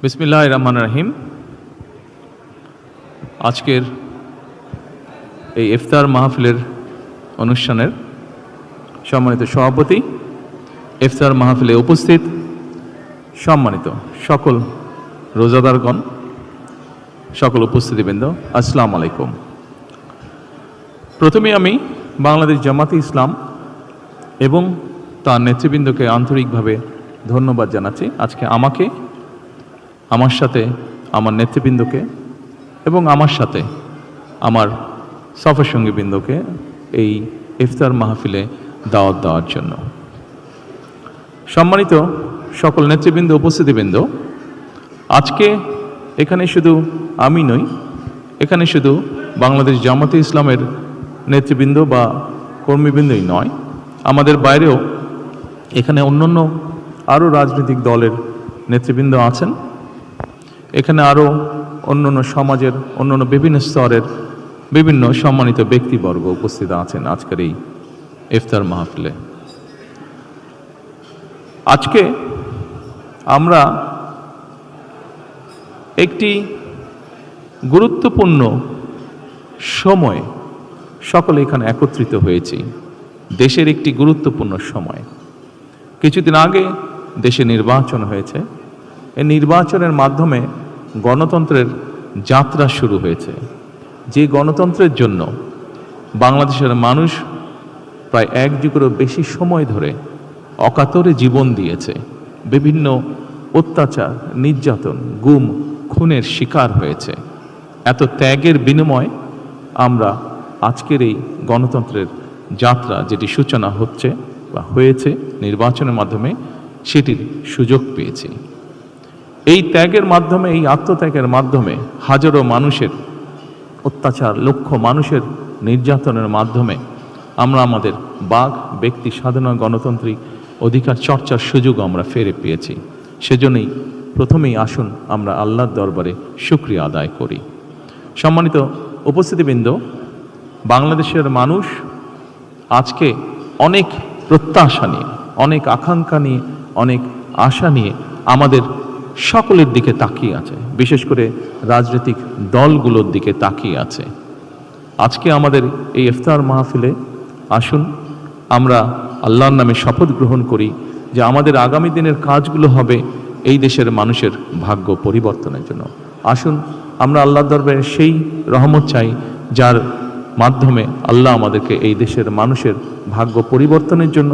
বিসমিল্লাহির রহমানির রহিম। আজকের এই ইফতার মাহফিলের অনুষ্ঠানের সম্মানিত সভাপতি, ইফতার মাহফিলে উপস্থিত সম্মানিত সকল রোজাদারগণ, সকল উপস্থিতিবৃন্দ, আসসালামু আলাইকুম। প্রথমে আমি বাংলাদেশ জামাতে ইসলাম এবং তার নেতৃবৃন্দকে আন্তরিকভাবে ধন্যবাদ জানাচ্ছি। আজকে আমাকে, আমার সাথে আমার নেতৃবৃন্দকে এবং আমার সাথে আমার সফরসঙ্গীবৃন্দকে এই ইফতার মাহফিলে দাওয়াত দেওয়ার জন্য। সম্মানিত সকল নেতৃবৃন্দ, উপস্থিতিবৃন্দ, আজকে এখানে শুধু আমি নই, এখানে শুধু বাংলাদেশ জামাতে ইসলামের নেতৃবৃন্দ বা কর্মীবৃন্দই নয়, আমাদের বাইরেও এখানে অন্যান্য আরও রাজনৈতিক দলের নেতৃবৃন্দ আছেন। এখানে আরও অন্যান্য সমাজের অন্যান্য বিভিন্ন স্তরের বিভিন্ন সম্মানিত ব্যক্তিবর্গ উপস্থিত আছেন আজকের এই ইফতার মাহফিলে। আজকে আমরা একটি গুরুত্বপূর্ণ সময়ে সকলে এখানে একত্রিত হয়েছি। দেশের একটি গুরুত্বপূর্ণ সময়। কিছুদিন আগে দেশে নির্বাচন হয়েছে। এই নির্বাচনের মাধ্যমে গণতন্ত্রের যাত্রা শুরু হয়েছে। যে গণতন্ত্রের জন্য বাংলাদেশের মানুষ প্রায় এক যুগেরও বেশি সময় ধরে অকাতরে জীবন দিয়েছে, বিভিন্ন অত্যাচার, নির্যাতন, গুম, খুনের শিকার হয়েছে। এত ত্যাগের বিনিময়ে আমরা আজকের এই গণতন্ত্রের যাত্রা, যেটি সূচনা হচ্ছে বা হয়েছে নির্বাচনের মাধ্যমে, সেটির সুযোগ পেয়েছি। এই ত্যাগের মাধ্যমে, এই আত্মত্যাগের মাধ্যমে হাজারো মানুষের অত্যাচার, লক্ষ মানুষের নির্যাতনের মাধ্যমে আমরা আমাদের বাক, ব্যক্তি স্বাধীনতা, গণতান্ত্রিক অধিকার চর্চার সুযোগ আমরা ফিরে পেয়েছি। সেজন্যই প্রথমেই আসুন আমরা আল্লাহর দরবারে শুকরিয়া আদায় করি। সম্মানিত উপস্থিতিবৃন্দ, বাংলাদেশের মানুষ আজকে অনেক প্রত্যাশা নিয়ে, অনেক আকাঙ্ক্ষা নিয়ে, অনেক আশা নিয়ে আমাদের সকলের দিকে তাকিয়ে আছে, বিশেষ করে রাজনৈতিক দলগুলোর দিকে তাকিয়ে আছে। আজকে আমাদের এই ইফতার মাহফিলে আসুন আমরা আল্লাহর নামে শপথ গ্রহণ করি যে আমাদের আগামী দিনের কাজগুলো হবে এই দেশের মানুষের ভাগ্য পরিবর্তনের জন্য। আসুন আমরা আল্লাহর দরবারে সেই রহমত চাই যার মাধ্যমে আল্লাহ আমাদেরকে এই দেশের মানুষের ভাগ্য পরিবর্তনের জন্য,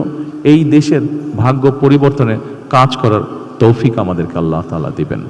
এই দেশের ভাগ্য পরিবর্তনের কাজ করার তৌফিক আমাদেরকে আল্লাহ তাআলা দিবেন।